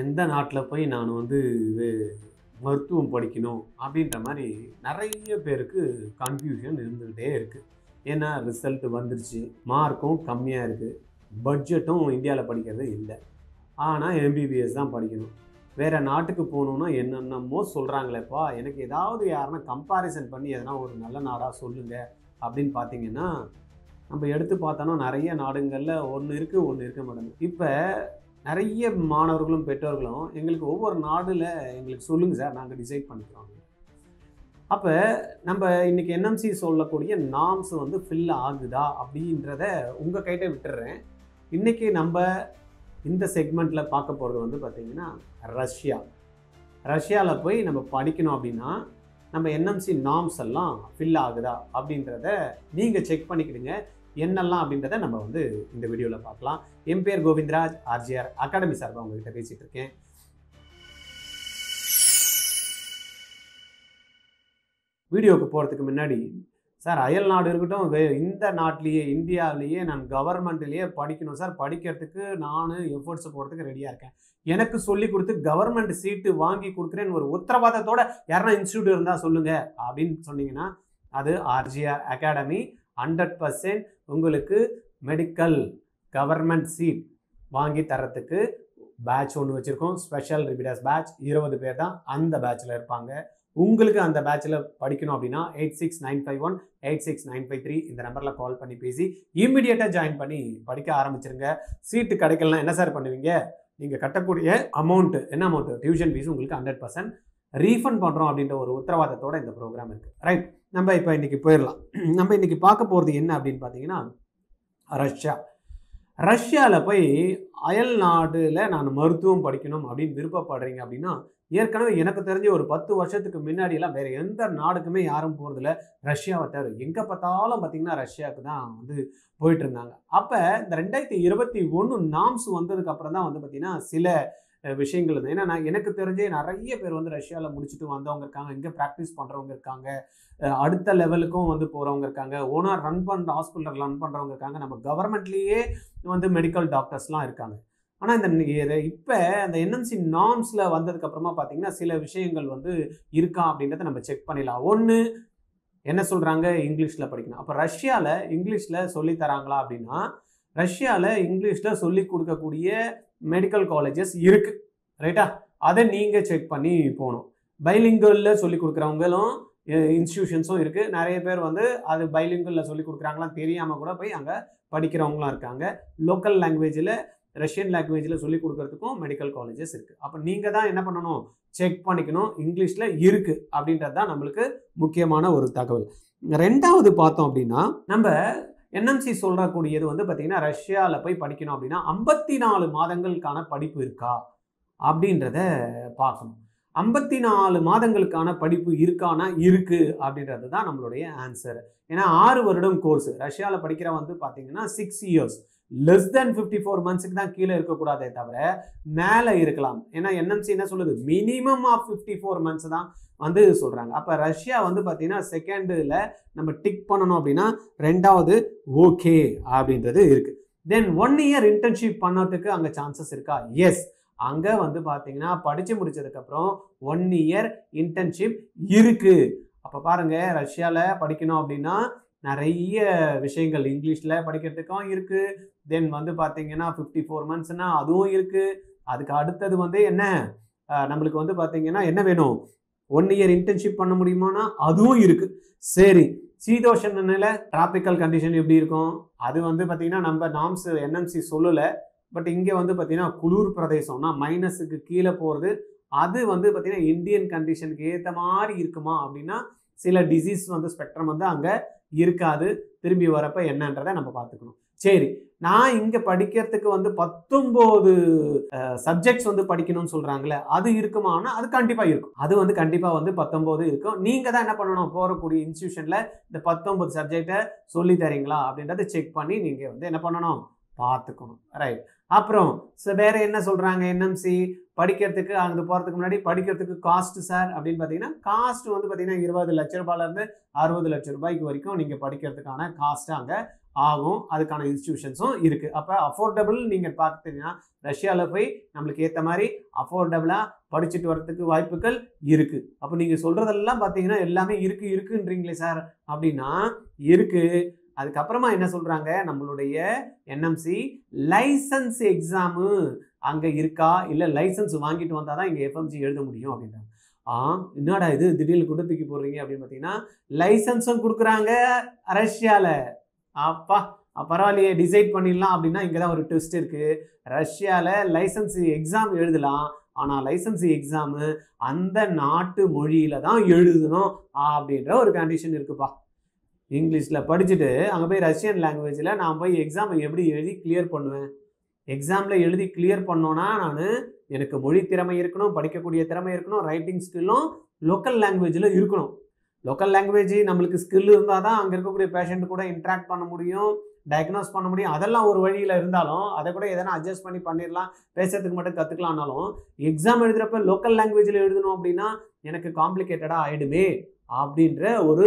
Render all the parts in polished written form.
எந்த நாட்டில் போய் நான் வந்து இது மருத்துவம் படிக்கணும் அப்படின்ற மாதிரி நிறைய பேருக்கு கன்ஃபியூஷன் இருந்துக்கிட்டே இருக்குது. ஏன்னா ரிசல்ட் வந்துருச்சு, மார்க்கும் கம்மியாக இருக்குது, பட்ஜெட்டும் இந்தியாவில் படிக்கிறது இல்லை. ஆனால் எம்பிபிஎஸ் தான் படிக்கணும். வேறு நாட்டுக்கு போகணுன்னா என்னென்னமோ சொல்கிறாங்களேப்பா. எனக்கு ஏதாவது யாருன்னா கம்பேரிசன் பண்ணி எதனா ஒரு நல்ல நாடாக சொல்லுங்கள் அப்படின்னு பார்த்தீங்கன்னா, நம்ம எடுத்து பார்த்தோன்னா நிறைய நாடுகளில் ஒன்று இருக்குது, ஒன்று இருக்க மாட்டேங்குது. இப்போ நிறைய மாணவர்களும் பெற்றோர்களும் எங்களுக்கு ஒவ்வொரு நாடில் எங்களுக்கு சொல்லுங்கள் சார், நாங்கள் டிசைட் பண்ணிக்கிறோம். அப்போ நம்ம இன்றைக்கி என்எம்சி சொல்லக்கூடிய நார்ம்ஸ் வந்து ஃபில் ஆகுதா அப்படின்றத உங்கள் கைட்ட விட்டுடுறேன். இன்றைக்கி நம்ம இந்த செக்மெண்ட்டில் பார்க்க போகிறது வந்து பார்த்திங்கன்னா ரஷ்யாவில் போய் நம்ம படிக்கணும் அப்படின்னா நம்ம என்எம்சி நார்ம்ஸ் எல்லாம் ஃபில் ஆகுதா அப்படின்றத நீங்கள் செக் பண்ணிக்கிடுங்க. என்னெல்லாம் அப்படின்றத நம்ம வந்து இந்த வீடியோவில் பார்க்கலாம். என் பேர் கோவிந்தராஜ், ஆர்ஜிஆர் அகாடமி சார்பாக உங்கள்கிட்ட பேசிகிட்டு இருக்கேன். வீடியோவுக்கு போகிறதுக்கு முன்னாடி சார் அயல் நாடு இருக்கட்டும், இந்த நாட்டிலேயே இந்தியாவிலேயே நான் கவர்மெண்ட்லேயே படிக்கணும் சார், படிக்கிறதுக்கு நான் எஃபர்ட்ஸ் போகிறதுக்கு ரெடியாக இருக்கேன், எனக்கு சொல்லி கொடுத்து கவர்மெண்ட் சீட்டு வாங்கி கொடுக்குறேன்னு ஒரு உத்தரவாதத்தோட யாருன்னா இன்ஸ்டியூட் இருந்தால் சொல்லுங்கள் அப்படின்னு சொன்னீங்கன்னா அது ஆர்ஜிஆர் அகாடமி 100% உங்களுக்கு மெடிக்கல் கவர்மெண்ட் சீட் வாங்கி தரத்துக்கு பேட்ச் ஒன்று வச்சுருக்கோம். ஸ்பெஷல் ரிபிடாஸ் பேட்ச் 20 பேர் தான் அந்த பேட்சில் இருப்பாங்க. உங்களுக்கு அந்த பேட்சில் படிக்கணும் அப்படின்னா 8695186953 இந்த நம்பரில் கால் பண்ணி பேசி இம்மிடியேட்டாக ஜாயின் பண்ணி படிக்க ஆரம்பிச்சிருங்க. சீட்டு கிடைக்கலனா என்ன சார் பண்ணுவீங்க? நீங்கள் கட்டக்கூடிய அமௌண்ட்டு என்ன அமௌண்ட்டு, டியூஷன் ஃபீஸ் உங்களுக்கு 100% ரீஃபண்ட் பண்ணுறோம் அப்படின்ற ஒரு உத்தரவாதத்தோடு இந்த ப்ரோக்ராம் இருக்குது. ரைட், நம்ம இப்போ இன்றைக்கி போயிடலாம். நம்ம இன்றைக்கி பார்க்க போகிறது என்ன அப்படின்னு பார்த்தீங்கன்னா ரஷ்யாவில் போய் அயல் நாடில் நான் மருத்துவம் படிக்கணும் அப்படின்னு விருப்பப்படுறீங்க அப்படின்னா, ஏற்கனவே எனக்கு தெரிஞ்ச ஒரு 10 வருஷத்துக்கு முன்னாடியெல்லாம் வேறு எந்த நாடுக்குமே யாரும் போகிறதில்ல, ரஷ்யாவை தவிர. எங்கே பார்த்தாலும் பார்த்திங்கன்னா ரஷ்யாவுக்கு தான் வந்து போயிட்டு இருந்தாங்க. அப்போ இந்த 2021 நார்ம்ஸ் வந்ததுக்கப்புறம் தான் வந்து பார்த்திங்கன்னா சில விஷயங்கள் இருந்தது. ஏன்னா எனக்கு தெரிஞ்சே நிறைய பேர் வந்து ரஷ்யாவில் முடிச்சுட்டு வந்தவங்க இருக்காங்க, இங்கே ப்ராக்டிஸ் பண்ணுறவங்க இருக்காங்க, அடுத்த லெவலுக்கும் வந்து போகிறவங்க இருக்காங்க, ஓனாக ரன் பண்ணுற ஹாஸ்பிட்டல் ரன் பண்ணுறவங்க இருக்காங்க, நம்ம கவர்மெண்ட்லேயே வந்து மெடிக்கல் டாக்டர்ஸ்லாம் இருக்காங்க. ஆனால் இப்போ அந்த என்எம்சி நார்ம்ஸில் வந்ததுக்கப்புறமா பார்த்திங்கன்னா சில விஷயங்கள் வந்து இருக்கா அப்படின்றத நம்ம செக் பண்ணிடலாம். ஒன்று என்ன சொல்கிறாங்க, இங்கிலீஷில் படிக்கணும். அப்போ ரஷ்யாவில் இங்கிலீஷில் சொல்லித்தராங்களா அப்படின்னா, ரஷ்யாவில் இங்கிலீஷில் சொல்லி கொடுக்கக்கூடிய மெடிக்கல் காலேஜஸ் இருக்குது, ரைட்டா? அதை நீங்கள் செக் பண்ணி போகணும். பைலிங்குவலில் சொல்லி கொடுக்குறவங்களும் இன்ஸ்டியூஷன்ஸும் இருக்குது. நிறைய பேர் வந்து அது பைலிங்குவலில் சொல்லி கொடுக்குறாங்களாம் தெரியாமல் கூட போய் அங்கே படிக்கிறவங்களாம் இருக்காங்க. லோக்கல் லாங்குவேஜில் ரஷ்யன் லாங்குவேஜில் சொல்லி கொடுக்கறதுக்கும் மெடிக்கல் காலேஜஸ் இருக்குது. அப்போ நீங்கள் தான் என்ன பண்ணணும், செக் பண்ணிக்கணும் இங்கிலீஷில் இருக்குது அப்படின்றது தான் நம்மளுக்கு முக்கியமான ஒரு தகவல். ரெண்டாவது பார்த்தோம் அப்படின்னா, நம்ம என்எம்சி சொல்கிறக்கூடியது வந்து பார்த்திங்கன்னா ரஷ்யாவில் போய் படிக்கணும் அப்படின்னா 54 மாதங்களுக்கான படிப்பு இருக்கா அப்படின்றத பார்க்கணும். 54 மாதங்களுக்கான படிப்பு இருக்கானா இருக்குது அப்படின்றது தான் நம்மளுடைய ஆன்சர். ஏன்னா 6 வருடம் கோர்ஸ் ரஷ்யாவில் படிக்கிற வந்து பார்த்திங்கன்னா 6 இயர்ஸ், லெஸ் தென் 54 மந்த்ஸுக்கு தான் கீழே இருக்கக்கூடாதே தவிர மேலே இருக்கலாம். ஏன்னா என்எம்சி என்ன சொல்லுது, மினிமம் ஆஃப் 54 மந்த்ஸ் தான் வந்து சொல்கிறாங்க. அப்போ ரஷ்யா வந்து பார்த்திங்கன்னா செகண்டில் நம்ம டிக் பண்ணணும் அப்படின்னா ரெண்டாவது ஓகே அப்படின்றது இருக்குது. தென் 1 இயர் இன்டர்ன்ஷிப் பண்ணதுக்கு அங்கே சான்சஸ் இருக்கா? எஸ், அங்கே வந்து பார்த்திங்கன்னா படித்து முடித்ததுக்கப்புறம் 1 இயர் இன்டர்ன்ஷிப் இருக்குது. அப்போ பாருங்கள், ரஷ்யாவில் படிக்கணும் அப்படின்னா நிறைய விஷயங்கள் இங்கிலீஷில் படிக்கிறதுக்கும் இருக்குது. தென் வந்து பார்த்திங்கன்னா 54 மந்த்ஸ்னால் அதுவும் இருக்குது. அதுக்கு அடுத்தது வந்து என்ன, நம்மளுக்கு வந்து பார்த்திங்கன்னா என்ன வேணும், 1 இயர் இன்டர்ன்ஷிப் பண்ண முடியுமானா அதுவும் இருக்குது. சரி, சீதோஷண நிலை டிராபிக்கல் கண்டிஷன் எப்படி இருக்கும், அது வந்து பார்த்திங்கன்னா நம்ம நார்ம்ஸ் என்எம்சி சொல்லலை. பட் இங்கே வந்து பார்த்திங்கன்னா குளிர் பிரதேசம்னா மைனஸுக்கு கீழே போகிறது, அது வந்து பார்த்திங்கன்னா இந்தியன் கண்டிஷனுக்கு ஏற்ற மாதிரி இருக்குமா அப்படின்னா சில டிசீஸ் வந்து ஸ்பெக்ட்ரம் வந்து அங்கே இருக்காது. திரும்பி வரப்போ என்னன்றதை நம்ம பார்த்துக்கணும். சரி, நான் இங்கே படிக்கிறதுக்கு வந்து 19 சப்ஜெக்ட்ஸ் வந்து படிக்கணும்னு சொல்கிறாங்களே, அது இருக்குமானா அது கண்டிப்பாக இருக்கும். அது வந்து கண்டிப்பாக வந்து 19 இருக்கும். நீங்கள் தான் என்ன பண்ணணும், போகக்கூடிய இன்ஸ்டியூஷனில் இந்த 19 சப்ஜெக்டை சொல்லி தரீங்களா அப்படின்றத செக் பண்ணி நீங்கள் வந்து என்ன பண்ணணும், பார்த்துக்கணும். ரைட். அப்புறம் வேறு என்ன சொல்கிறாங்க என்எம்சி படிக்கிறதுக்கு, அங்கே போகிறதுக்கு முன்னாடி படிக்கிறதுக்கு காஸ்ட் சார் அப்படின்னு பார்த்தீங்கன்னா, காஸ்ட் வந்து பார்த்தீங்கன்னா 20 லட்ச ரூபாயிலேருந்து 60 லட்ச ரூபாய்க்கு வரைக்கும் நீங்கள் படிக்கிறதுக்கான காஸ்ட்டு அங்கே ஆகும். அதுக்கான இன்ஸ்டிடியூஷன்ஸும் இருக்குது. அப்போ அஃபோர்டபுள் நீங்கள் பார்த்தீங்கன்னா ரஷ்யாவில் போய் நம்மளுக்கு ஏற்ற மாதிரி அஃபோர்டபுளாக படிச்சுட்டு வரதுக்கு வாய்ப்புகள் இருக்குது. அப்போ நீங்கள் சொல்கிறதெல்லாம் பார்த்தீங்கன்னா எல்லாமே இருக்குன்றீங்களே சார் அப்படின்னா இருக்குது. அதுக்கப்புறமா என்ன சொல்கிறாங்க, நம்மளுடைய என்எம்சி லைசன்ஸ் எக்ஸாமு அங்கே இருக்கா, இல்லை லைசன்ஸ் வாங்கிட்டு வந்தால் தான் இங்கே எஃப்எம்ஜி எழுத முடியும் அப்படின்றாங்க. என்னடா இது திடீர்னு கூட தூக்கி போடுறீங்க அப்படின்னு பார்த்தீங்கன்னா லைசன்ஸும் கொடுக்குறாங்க ரஷ்யாவில். அப்பா பரவாயில்லையே, டிசைட் பண்ணிடலாம் அப்படின்னா இங்கே தான் ஒரு ட்விஸ்ட் இருக்குது. ரஷ்யாவில் லைசன்ஸ் எக்ஸாம் எழுதலாம், ஆனால் லைசன்ஸ் எக்ஸாமு அந்த நாட்டு மொழியில் தான் எழுதணும் அப்படின்ற ஒரு கண்டிஷன் இருக்குப்பா. இங்கிலீஷில் படிச்சுட்டு அங்கே போய் ரஷ்யன் லாங்குவேஜில் நான் போய் எக்ஸாமை எப்படி எழுதி கிளியர் பண்ணுவேன்? எக்ஸாமில் எழுதி கிளியர் பண்ணோன்னா எனக்கு மொழி திறமை இருக்கணும், படிக்கக்கூடிய திறமை இருக்கணும், ரைட்டிங் ஸ்கில்லும் லோக்கல் லாங்குவேஜில் இருக்கணும். லோக்கல் லாங்குவேஜ் நம்மளுக்கு ஸ்கில் இருந்தால் தான் அங்கே இருக்கக்கூடிய பேஷண்ட் கூட இன்ட்ராக்ட் பண்ண முடியும், டயக்னோஸ் பண்ண முடியும். அதெல்லாம் ஒரு வழியில் இருந்தாலும் அதை கூட எதனா அட்ஜஸ்ட் பண்ணிடலாம், பேசுறதுக்கு மட்டும் கற்றுக்கலாம்னாலும் எக்ஸாம் எழுதுகிறப்ப லோக்கல் லாங்குவேஜில் எழுதணும் அப்படின்னா எனக்கு காம்ப்ளிகேட்டடாக ஆகிடுமே அப்படின்ற ஒரு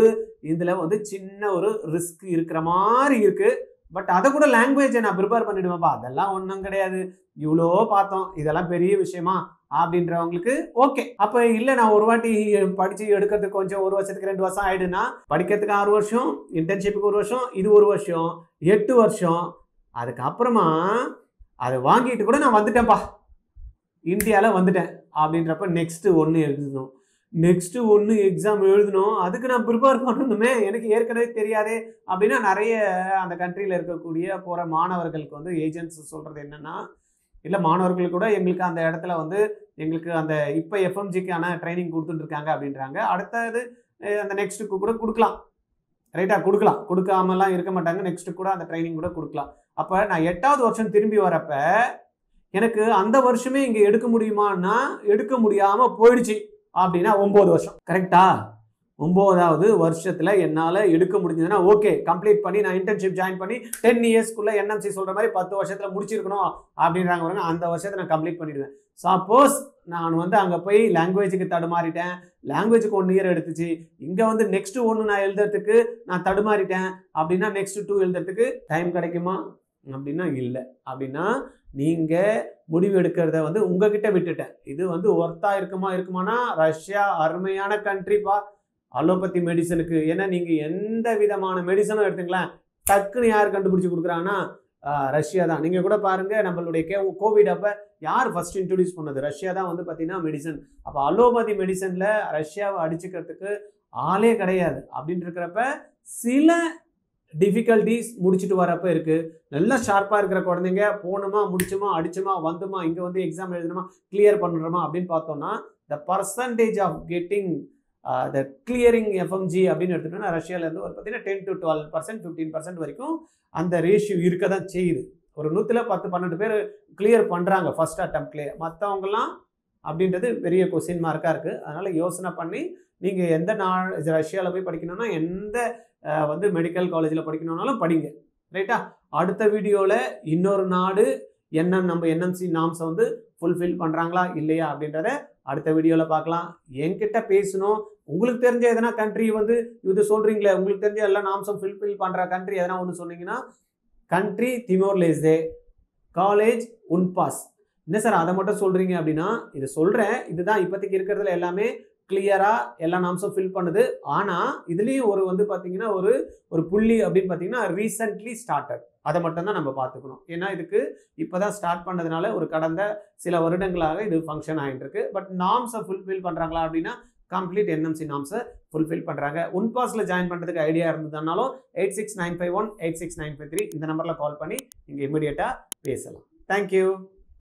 இதில் சின்ன ஒரு ரிஸ்க் இருக்கிற மாதிரி இருக்குது. பட் அதை கூட லாங்குவேஜை நான் ப்ரிப்பேர் பண்ணிவிடுவேன்ப்பா, அதெல்லாம் ஒன்றும் கிடையாது, இவ்வளோ பார்த்தோம், இதெல்லாம் பெரிய விஷயமா அப்படின்றவங்களுக்கு ஓகே. அப்போ இல்லை நான் ஒரு வாட்டி படித்து எடுக்கிறதுக்கு கொஞ்சம் 1 வருஷத்துக்கு 2 வருஷம் ஆகிடுன்னா, படிக்கிறதுக்கு 6 வருஷம், இன்டர்ன்ஷிப்புக்கு 1 வருஷம், இது 1 வருஷம், 8 வருஷம். அதுக்கப்புறமா அதை வாங்கிட்டு கூட நான் வந்துட்டேன்ப்பா, இந்தியாவில் வந்துட்டேன் அப்படின்றப்ப நெக்ஸ்ட்டு ஒன்று எழுதணும், நெக்ஸ்ட்டு ஒன்று எக்ஸாம் எழுதணும், அதுக்கு நான் ப்ரிப்பேர் பண்ணணுமே, எனக்கு ஏற்கனவே தெரியாதே அப்படின்னா நிறைய அந்த கண்ட்ரியில் இருக்கக்கூடிய போகிற மாணவர்களுக்கு ஏஜென்ட்ஸ் சொல்கிறது என்னென்னா, இல்லை மாணவர்கள் கூட எங்களுக்கு அந்த இடத்துல எங்களுக்கு அந்த இப்போ எஃப்எம்ஜிக்கான ட்ரைனிங் கொடுத்துட்டுருக்காங்க அப்படின்றாங்க. அடுத்தது அந்த நெக்ஸ்ட்டுக்கு கூட கொடுக்கலாம், ரைட்டாக கொடுக்கலாம், கொடுக்காமலாம் இருக்க மாட்டாங்க, நெக்ஸ்ட்டு கூட அந்த ட்ரைனிங் கூட கொடுக்கலாம். அப்போ நான் 8வது வருஷம் திரும்பி வரப்ப எனக்கு அந்த வருஷமே இங்கே எடுக்க முடியுமான்னா எடுக்க முடியாமல் போயிடுச்சு அப்படின்னா 9 வருஷம் கரெக்டா? 9வது வருஷத்தில் என்னால் எடுக்க முடிஞ்சதுன்னா ஓகே, கம்ப்ளீட் பண்ணி நான் இன்டர்ன்ஷிப் ஜாயின் பண்ணி 10 இயர்ஸ்க்குள்ளே என்எம்சி சொல்கிற மாதிரி 10 வருஷத்தில் முடிச்சிருக்கணும் அப்படின்றாங்க பாருங்க. அந்த வருஷத்தை நான் கம்ப்ளீட் பண்ணிடுவேன். சப்போஸ் நான் அங்கே போய் லாங்குவேஜுக்கு தடுமாறிட்டேன், லாங்குவேஜுக்கு 1 இயர் எடுத்துச்சு, இங்கே நெக்ஸ்ட்டு 1 நான் எழுதுறதுக்கு நான் தடுமாறிட்டேன் அப்படின்னா நெக்ஸ்ட்டு 2 எழுதுறதுக்கு டைம் கிடைக்குமா அப்படின்னா இல்லை. அப்படின்னா நீங்கள் முடிவு எடுக்கிறத உங்ககிட்ட விட்டுட்டேன். இது ஒர்த்தாக இருக்குமானா ரஷ்யா அருமையான கண்ட்ரிப்பா அலோபதி மெடிசனுக்கு. ஏன்னா நீங்கள் எந்த விதமான மெடிசனும் எடுத்துக்கலாம், டக்குன்னு யார் கண்டுபிடிச்சி கொடுக்குறாங்கன்னா ரஷ்யா தான். நீங்கள் கூட பாருங்கள், நம்மளுடைய கோவிட் அப்போ யார் ஃபர்ஸ்ட் இன்ட்ரடியூஸ் பண்ணது? ரஷ்யா தான் பார்த்தீங்கன்னா மெடிசன். அப்போ அலோபதி மெடிசனில் ரஷ்யாவை அடிச்சுக்கிறதுக்கு ஆளே கிடையாது. அப்படின்ட்டு இருக்கிறப்ப சில டிஃபிகல்ட்டிஸ் முடிச்சுட்டு வரப்ப இருக்குது. நல்லா ஷார்ப்பாக இருக்கிற குழந்தைங்க போகணுமா, முடிச்சுமா, அடிச்சுமா, வந்துமா, இங்கே எக்ஸாம் எழுதணுமா, கிளியர் பண்ணுறோமா அப்படின்னு பார்த்தோன்னா the percentage of getting the clearing FMG அப்படின்னு எடுத்துட்டோம்னா ரஷ்யாவிலேருந்து பார்த்தீங்கன்னா 10 to 12%, 15% வரைக்கும் அந்த ரேஷியோ இருக்க தான் செய்யுது. ஒரு 100ல் 10-12 பேர் கிளியர் பண்ணுறாங்க ஃபர்ஸ்ட் அட்டம்ப்ட்லேயே. மற்றவங்கலாம் அப்படின்றது பெரிய கொஸ்டின் மார்க்காக இருக்குது. அதனால் யோசனை பண்ணி நீங்கள் எந்த ரஷ்யாவில் போய் படிக்கணும்னா எந்த மெடிக்கல் காலேஜில் படிக்கணும்னாலும் படிங்க, ரைட்டா? அடுத்த வீடியோவில் இன்னொரு நாடு என்ன நம்ம என்எம்சி நாம்ஸை ஃபுல்ஃபில் பண்ணுறாங்களா இல்லையா அப்படின்றத அடுத்த வீடியோவில் பார்க்கலாம். என்கிட்ட பேசணும், உங்களுக்கு தெரிஞ்ச எதனா கண்ட்ரி இது சொல்கிறீங்களே, உங்களுக்கு தெரிஞ்ச எல்லா நாம்ஸும் ஃபுல்ஃபில் பண்ணுற கண்ட்ரி எதனா ஒன்று சொன்னீங்கன்னா, கண்ட்ரி திமோர் லெஸ்தே, காலேஜ் உன்பாஸ். என்ன சார் அதை மட்டும் சொல்கிறீங்க அப்படின்னா, இது சொல்கிறேன், இதுதான் இப்போதைக்கு இருக்கிறதுல எல்லாமே கிளியராக எல்லா நாம்ஸும் ஃபில் பண்ணுது. ஆனால் இதுலேயும் ஒரு பார்த்தீங்கன்னா ஒரு புள்ளி அப்படின்னு பார்த்தீங்கன்னா ரீசெண்ட்லி ஸ்டார்டட், அதை மட்டும்தான் நம்ம பார்த்துக்கணும். ஏன்னா இதுக்கு இப்போ தான் ஸ்டார்ட் பண்ணதுனால ஒரு கடந்த சில வருடங்களாக இது ஃபங்க்ஷன் ஆகிட்டு இருக்கு. பட் நாம்ஸை ஃபுல்ஃபில் பண்ணுறாங்களா அப்படின்னா கம்ப்ளீட் என்எம்சி நாம்ஸை ஃபுல்ஃபில் பண்ணுறாங்க. உன்பாஸில் ஜாயின் பண்ணுறதுக்கு ஐடியா இருந்ததுனாலும் 8695186953 இந்த நம்பரில் கால் பண்ணி நீங்கள் இமீடியட்டாக பேசலாம். தேங்க்யூ.